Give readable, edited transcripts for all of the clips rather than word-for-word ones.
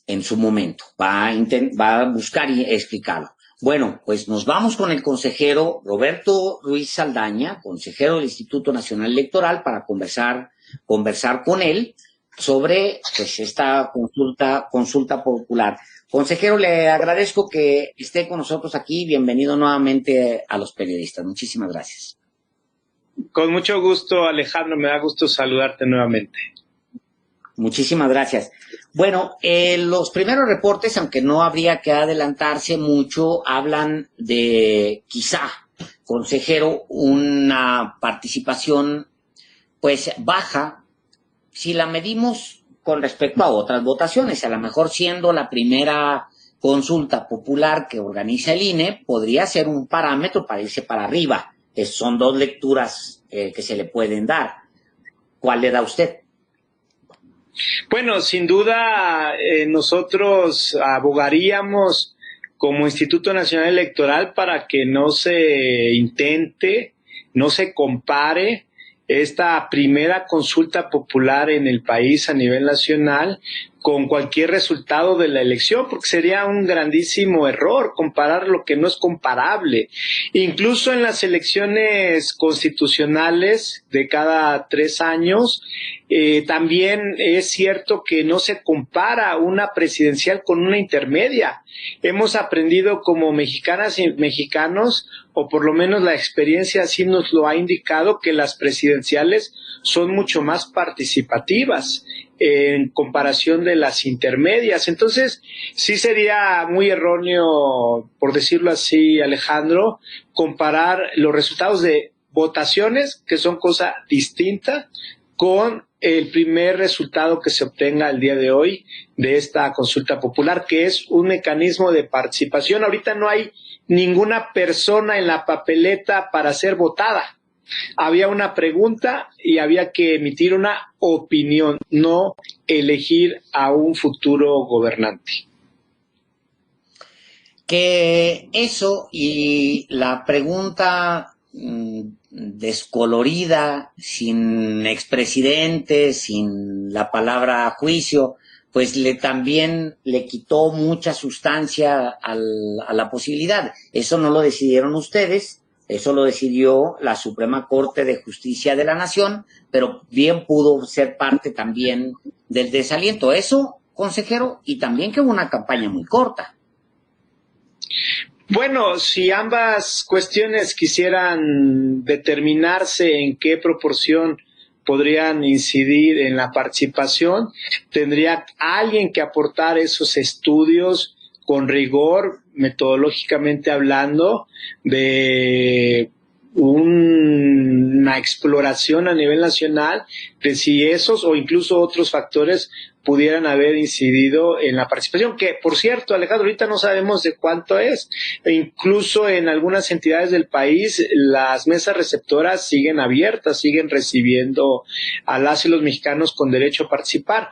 en su momento. Va a buscar y explicarlo. Bueno, pues nos vamos con el consejero Roberto Ruiz Saldaña, consejero del Instituto Nacional Electoral, para conversar con él sobre pues esta consulta popular. Consejero, le agradezco que esté con nosotros aquí. Bienvenido nuevamente a los periodistas. Muchísimas gracias. Con mucho gusto, Alejandro. Me da gusto saludarte nuevamente. Muchísimas gracias. Bueno, los primeros reportes, aunque no habría que adelantarse mucho, hablan de quizá, consejero, una participación pues baja si la medimos con respecto a otras votaciones. A lo mejor siendo la primera consulta popular que organiza el INE, podría ser un parámetro para irse para arriba. Son dos lecturas que se le pueden dar. ¿Cuál le da usted? Bueno, sin duda nosotros abogaríamos como Instituto Nacional Electoral para que no se intente, no se compare esta primera consulta popular en el país a nivel nacional con cualquier resultado de la elección, porque sería un grandísimo error comparar lo que no es comparable. Incluso en las elecciones constitucionales de cada 3 años, también es cierto que no se compara una presidencial con una intermedia. Hemos aprendido como mexicanas y mexicanos, o por lo menos la experiencia así nos lo ha indicado, que las presidenciales son mucho más participativas en comparación de las intermedias. Entonces, sí sería muy erróneo, por decirlo así, Alejandro, comparar los resultados de votaciones, que son cosa distinta, con el primer resultado que se obtenga el día de hoy de esta consulta popular, que es un mecanismo de participación. Ahorita no hay ninguna persona en la papeleta para ser votada. Había una pregunta y había que emitir una opinión, no elegir a un futuro gobernante. Que eso y la pregunta descolorida, sin expresidente, sin la palabra juicio, pues también le quitó mucha sustancia a la posibilidad. Eso no lo decidieron ustedes, eso lo decidió la Suprema Corte de Justicia de la Nación, pero bien pudo ser parte también del desaliento. Eso, consejero, y también que hubo una campaña muy corta. Bueno, si ambas cuestiones quisieran determinarse en qué proporción podrían incidir en la participación, tendría alguien que aportar esos estudios con rigor, metodológicamente hablando, de una exploración a nivel nacional de si esos o incluso otros factores pudieran haber incidido en la participación, que por cierto, Alejandro, ahorita no sabemos de cuánto es. E incluso en algunas entidades del país las mesas receptoras siguen abiertas, siguen recibiendo a las y los mexicanos con derecho a participar.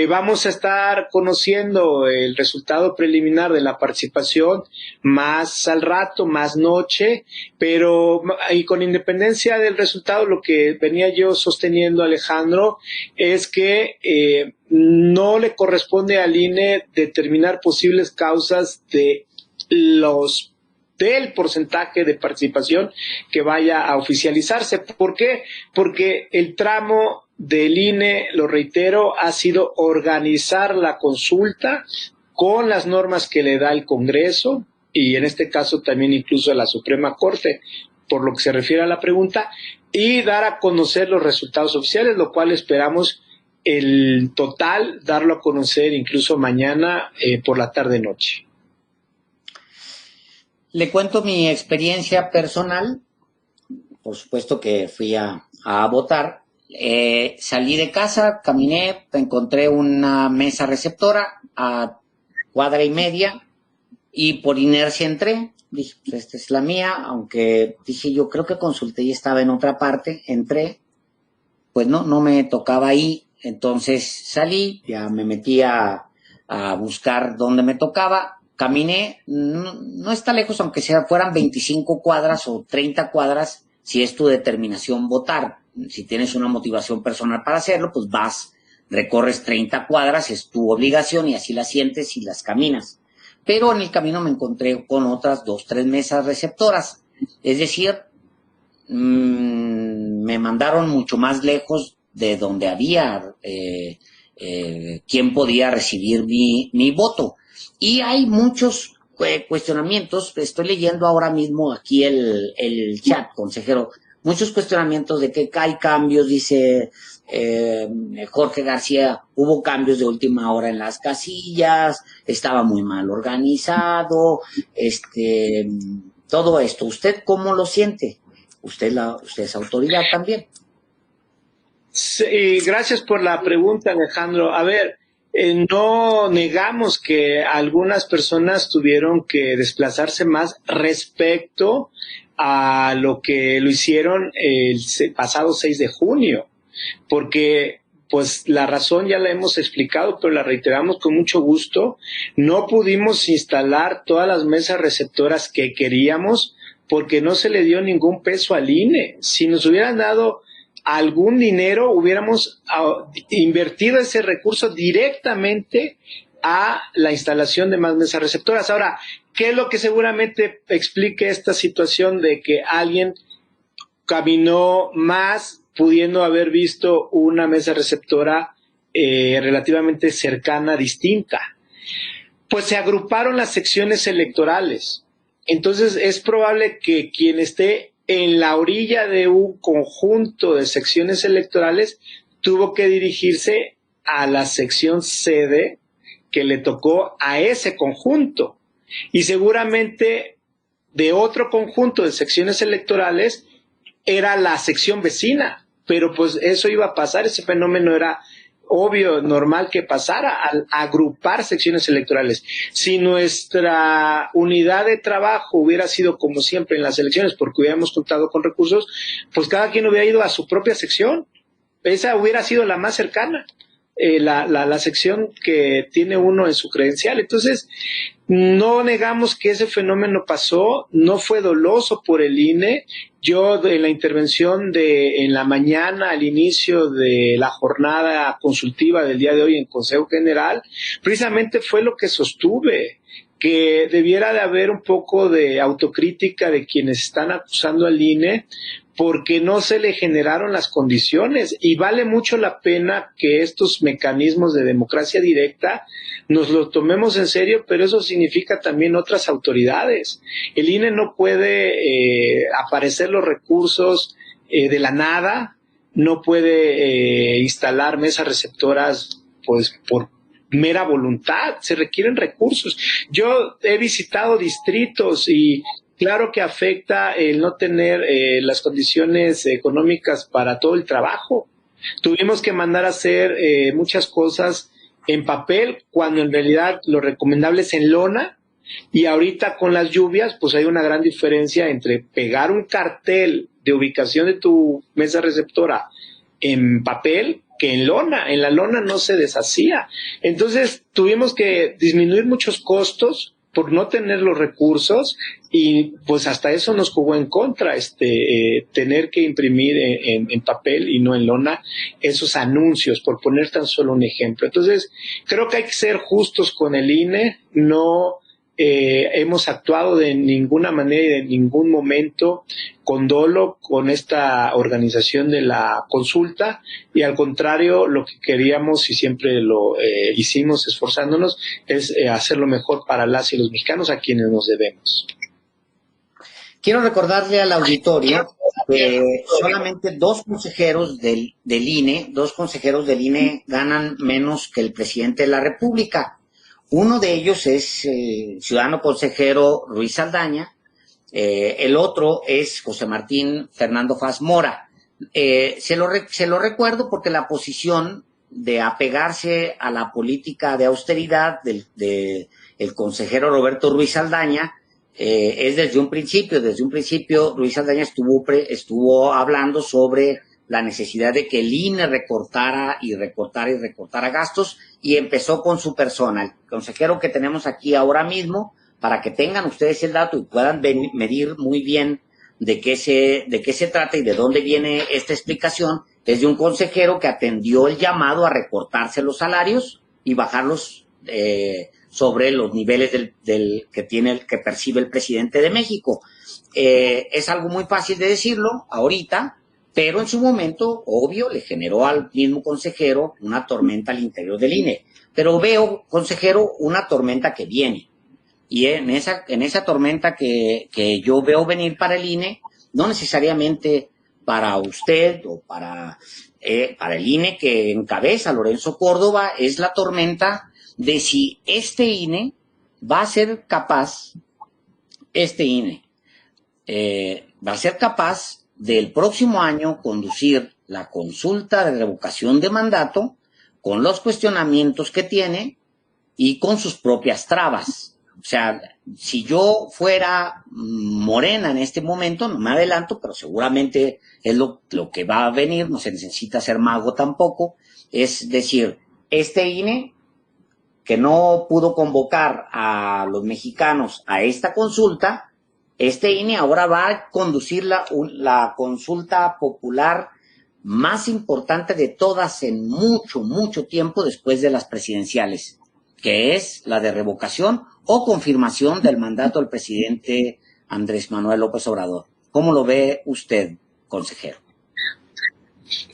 Vamos a estar conociendo el resultado preliminar de la participación más al rato, más noche, pero y con independencia del resultado, lo que venía yo sosteniendo, Alejandro, es que no le corresponde al INE determinar posibles causas del porcentaje de participación que vaya a oficializarse. ¿Por qué? Porque el tramo del INE, lo reitero, ha sido organizar la consulta con las normas que le da el Congreso y en este caso también incluso a la Suprema Corte, por lo que se refiere a la pregunta, y dar a conocer los resultados oficiales, lo cual esperamos el total darlo a conocer incluso mañana por la tarde-noche. Le cuento mi experiencia personal. Por supuesto que fui a votar. Salí de casa, caminé, encontré una mesa receptora a cuadra y media y por inercia entré. Dije, pues esta es la mía, aunque dije yo creo que consulté y estaba en otra parte. Entré, pues no me tocaba ahí. Entonces salí, ya me metí a buscar dónde me tocaba, caminé, no está lejos, aunque fueran 25 cuadras o 30 cuadras, si es tu determinación votar. Si tienes una motivación personal para hacerlo, pues vas recorres 30 cuadras, es tu obligación y así las sientes y las caminas. Pero en el camino me encontré con otras 2, 3 mesas receptoras. Es decir, me mandaron mucho más lejos de donde había quien podía recibir mi voto. Y hay muchos cuestionamientos. Estoy leyendo ahora mismo aquí el chat, consejero. Muchos cuestionamientos de que hay cambios, dice Jorge García, hubo cambios de última hora en las casillas, estaba muy mal organizado, todo esto. ¿Usted cómo lo siente? Usted es autoridad también. Sí, gracias por la pregunta, Alejandro. A ver, no negamos que algunas personas tuvieron que desplazarse más respecto a lo que lo hicieron el pasado 6 de junio, porque pues la razón ya la hemos explicado, pero la reiteramos con mucho gusto. No pudimos instalar todas las mesas receptoras que queríamos porque no se le dio ningún peso al INE. Si nos hubieran dado algún dinero, hubiéramos invertido ese recurso directamente a la instalación de más mesas receptoras. Ahora, ¿qué es lo que seguramente explique esta situación de que alguien caminó más pudiendo haber visto una mesa receptora relativamente cercana, distinta? Pues se agruparon las secciones electorales. Entonces es probable que quien esté en la orilla de un conjunto de secciones electorales tuvo que dirigirse a la sección sede que le tocó a ese conjunto. Y seguramente de otro conjunto de secciones electorales era la sección vecina, pero pues eso iba a pasar, ese fenómeno era obvio, normal que pasara al agrupar secciones electorales. Si nuestra unidad de trabajo hubiera sido como siempre en las elecciones, porque hubiéramos contado con recursos, pues cada quien hubiera ido a su propia sección. Esa hubiera sido la más cercana, la sección que tiene uno en su credencial. Entonces, no negamos que ese fenómeno pasó, no fue doloso por el INE. Yo en la intervención en la mañana, al inicio de la jornada consultiva del día de hoy en Consejo General, precisamente fue lo que sostuve, que debiera de haber un poco de autocrítica de quienes están acusando al INE, porque no se le generaron las condiciones, y vale mucho la pena que estos mecanismos de democracia directa nos lo tomemos en serio, pero eso significa también otras autoridades. El INE no puede aparecer los recursos de la nada, no puede instalar mesas receptoras pues por mera voluntad, se requieren recursos. Yo he visitado distritos y claro que afecta el no tener las condiciones económicas para todo el trabajo. Tuvimos que mandar a hacer muchas cosas en papel, cuando en realidad lo recomendable es en lona, y ahorita con las lluvias pues hay una gran diferencia entre pegar un cartel de ubicación de tu mesa receptora en papel que en lona. En la lona no se deshacía. Entonces tuvimos que disminuir muchos costos por no tener los recursos, y pues hasta eso nos jugó en contra, tener que imprimir en papel y no en lona esos anuncios, por poner tan solo un ejemplo. Entonces creo que hay que ser justos con el INE, no hemos actuado de ninguna manera y de ningún momento con dolo con esta organización de la consulta, y al contrario, lo que queríamos y siempre lo hicimos esforzándonos es hacer lo mejor para las y los mexicanos a quienes nos debemos. Quiero recordarle al auditorio que solamente dos consejeros del INE ganan menos que el presidente de la República. Uno de ellos es el ciudadano consejero Ruiz Saldaña, el otro es José Martín Fernando Faz Mora. Se lo recuerdo porque la posición de apegarse a la política de austeridad del consejero Roberto Ruiz Saldaña es desde un principio. Desde un principio Ruiz Saldaña estuvo hablando sobre la necesidad de que el INE recortara gastos, y empezó con su persona, el consejero que tenemos aquí ahora mismo, para que tengan ustedes el dato y puedan medir muy bien de qué se trata y de dónde viene esta explicación. es de un consejero que atendió el llamado a recortarse los salarios y bajarlos sobre los niveles que percibe el presidente de México. Es algo muy fácil de decirlo ahorita, pero en su momento, obvio, le generó al mismo consejero una tormenta al interior del INE. Pero veo, consejero, una tormenta que viene. Y en esa tormenta que yo veo venir para el INE, no necesariamente para usted o para el INE que encabeza Lorenzo Córdoba, es la tormenta de si este INE va a ser capaz, va a ser capaz del próximo año conducir la consulta de revocación de mandato con los cuestionamientos que tiene y con sus propias trabas. O sea, si yo fuera Morena en este momento, no me adelanto, pero seguramente es lo que va a venir, no se necesita ser mago tampoco, es decir, este INE que no pudo convocar a los mexicanos a esta consulta, este INE ahora va a conducir la consulta popular más importante de todas en mucho, mucho tiempo después de las presidenciales, que es la de revocación o confirmación del mandato del presidente Andrés Manuel López Obrador. ¿Cómo lo ve usted, consejero?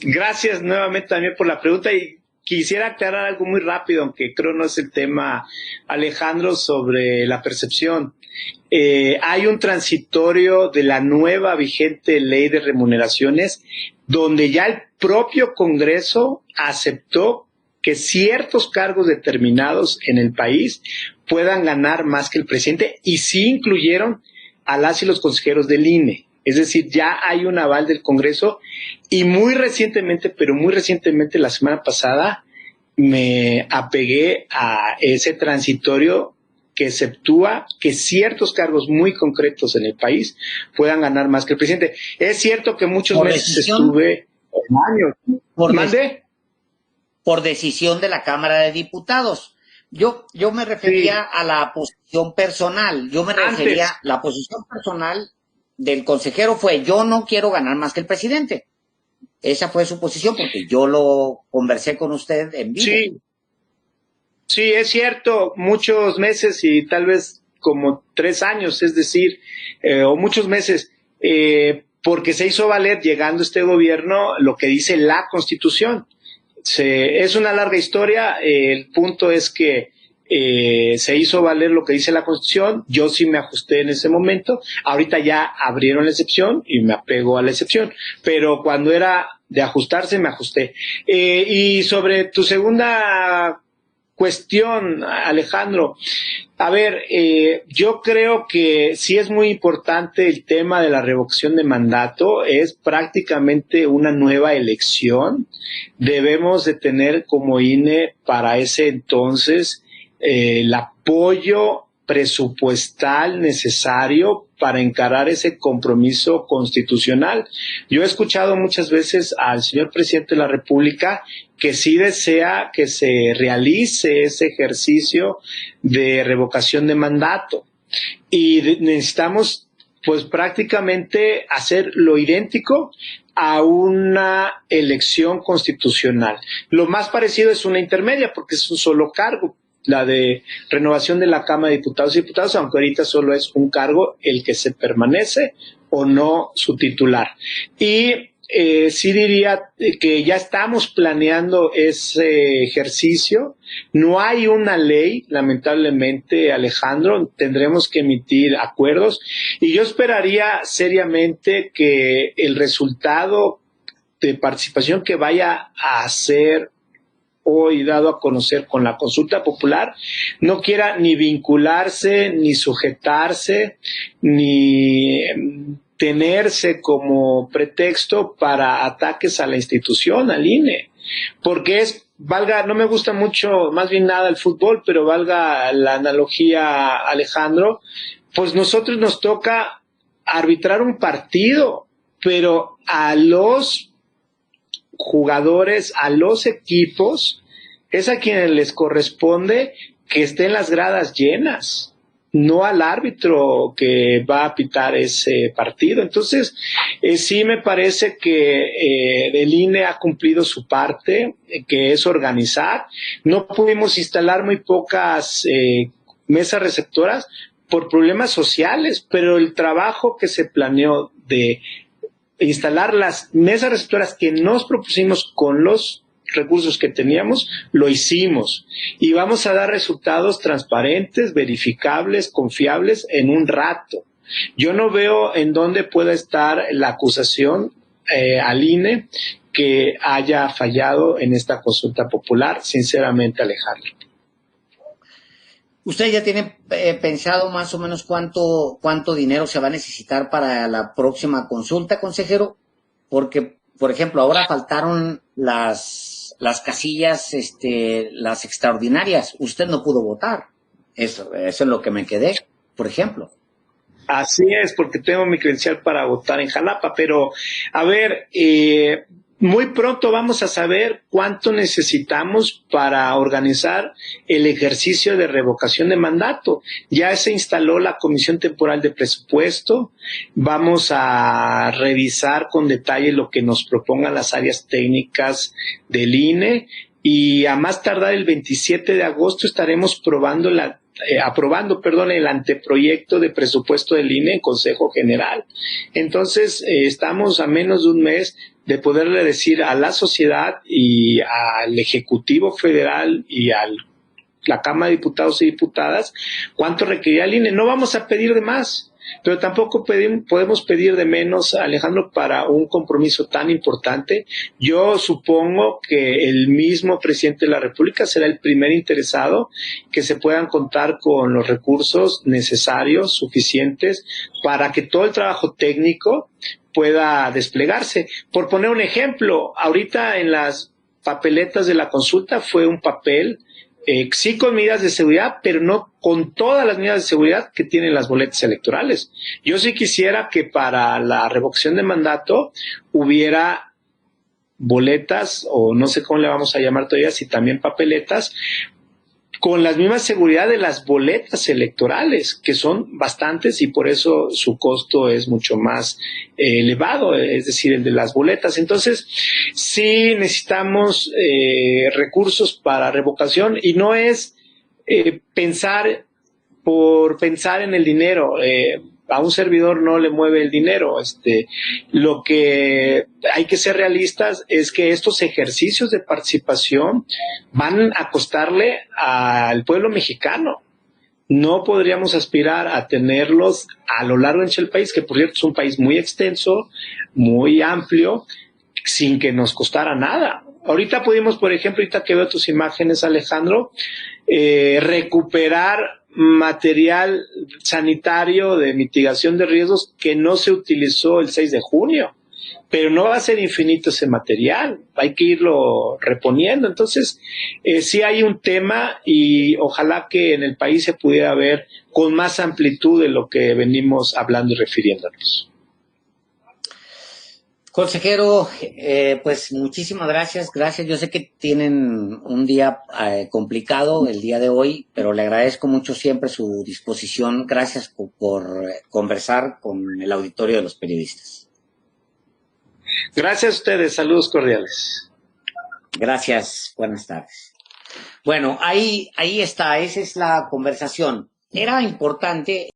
Gracias nuevamente también por la pregunta y quisiera aclarar algo muy rápido, aunque creo no es el tema, Alejandro, sobre la percepción. Hay un transitorio de la nueva vigente ley de remuneraciones donde ya el propio Congreso aceptó que ciertos cargos determinados en el país puedan ganar más que el presidente y sí incluyeron a las y los consejeros del INE. Es decir, ya hay un aval del Congreso y muy recientemente, pero muy recientemente, la semana pasada, me apegué a ese transitorio que exceptúa que ciertos cargos muy concretos en el país puedan ganar más que el presidente. Es cierto que muchos meses estuve años. Por decisión de la Cámara de Diputados. Yo me refería a la posición personal. La posición personal del consejero fue: yo no quiero ganar más que el presidente. Esa fue su posición, porque yo lo conversé con usted en vivo. Sí, es cierto, muchos meses y tal vez como 3 años, es decir, o muchos meses, porque se hizo valer, llegando este gobierno, lo que dice la Constitución. Es una larga historia, el punto es que se hizo valer lo que dice la Constitución, yo sí me ajusté en ese momento, ahorita ya abrieron la excepción y me apego a la excepción, pero cuando era de ajustarse me ajusté. Y sobre tu segunda cuestión, Alejandro, a ver, yo creo que sí es muy importante el tema de la revocación de mandato, es prácticamente una nueva elección, debemos de tener como INE para ese entonces el apoyo presupuestal necesario para encarar ese compromiso constitucional. Yo he escuchado muchas veces al señor presidente de la República que sí desea que se realice ese ejercicio de revocación de mandato y necesitamos pues prácticamente hacer lo idéntico a una elección constitucional. Lo más parecido es una intermedia porque es un solo cargo, la de renovación de la Cámara de Diputados y Diputadas, aunque ahorita solo es un cargo el que se permanece o no su titular. Y sí diría que ya estamos planeando ese ejercicio. No hay una ley, lamentablemente, Alejandro, tendremos que emitir acuerdos y yo esperaría seriamente que el resultado de participación que vaya a hacer hoy dado a conocer con la consulta popular no quiera ni vincularse, ni sujetarse, ni tenerse como pretexto para ataques a la institución, al INE, porque no me gusta mucho, más bien nada el fútbol, pero valga la analogía, Alejandro, pues nosotros nos toca arbitrar un partido, pero a los jugadores, a los equipos, es a quienes les corresponde que estén las gradas llenas. no al árbitro que va a pitar ese partido. Entonces, sí me parece que el INE ha cumplido su parte, que es organizar. No pudimos instalar muy pocas mesas receptoras por problemas sociales, pero el trabajo que se planeó de instalar las mesas receptoras que nos propusimos con los recursos que teníamos, lo hicimos y vamos a dar resultados transparentes, verificables, confiables en un rato. Yo no veo en dónde pueda estar la acusación al INE que haya fallado en esta consulta popular, sinceramente, Alejandro. ¿Usted ya tiene pensado más o menos cuánto dinero se va a necesitar para la próxima consulta, consejero? Porque, por ejemplo, ahora faltaron las casillas, las extraordinarias. Usted no pudo votar. Eso es lo que me quedé, por ejemplo. Así es, porque tengo mi credencial para votar en Jalapa, pero a ver, muy pronto vamos a saber cuánto necesitamos para organizar el ejercicio de revocación de mandato. Ya se instaló la Comisión Temporal de Presupuesto, vamos a revisar con detalle lo que nos propongan las áreas técnicas del INE y a más tardar el 27 de agosto estaremos aprobando el anteproyecto de presupuesto del INE en Consejo General. Entonces, estamos a menos de un mes de poderle decir a la sociedad y al Ejecutivo Federal y a la Cámara de Diputados y Diputadas cuánto requería el INE. No vamos a pedir de más, pero tampoco podemos pedir de menos, Alejandro, para un compromiso tan importante. Yo supongo que el mismo presidente de la República será el primer interesado, que se puedan contar con los recursos necesarios, suficientes, para que todo el trabajo técnico pueda desplegarse. Por poner un ejemplo, ahorita en las papeletas de la consulta fue un papel sí con medidas de seguridad, pero no con todas las medidas de seguridad que tienen las boletas electorales. Yo sí quisiera que para la revocación de mandato hubiera boletas, o no sé cómo le vamos a llamar todavía, si también papeletas, con la misma seguridad de las boletas electorales, que son bastantes y por eso su costo es mucho más elevado, es decir, el de las boletas. Entonces, sí necesitamos recursos para revocación y no es pensar por pensar en el dinero. A un servidor no le mueve el dinero. Lo que hay que ser realistas es que estos ejercicios de participación van a costarle al pueblo mexicano. No podríamos aspirar a tenerlos a lo largo del país, que por cierto es un país muy extenso, muy amplio, sin que nos costara nada. Ahorita pudimos, por ejemplo, ahorita que veo tus imágenes, Alejandro, recuperar material sanitario de mitigación de riesgos que no se utilizó el 6 de junio, pero no va a ser infinito ese material, hay que irlo reponiendo. Entonces, sí hay un tema y ojalá que en el país se pudiera ver con más amplitud de lo que venimos hablando y refiriéndonos. Consejero, pues muchísimas gracias. Yo sé que tienen un día complicado el día de hoy, pero le agradezco mucho siempre su disposición. Gracias por conversar con el auditorio de los periodistas. Gracias a ustedes. Saludos cordiales. Gracias. Buenas tardes. Bueno, ahí está. Esa es la conversación. Era importante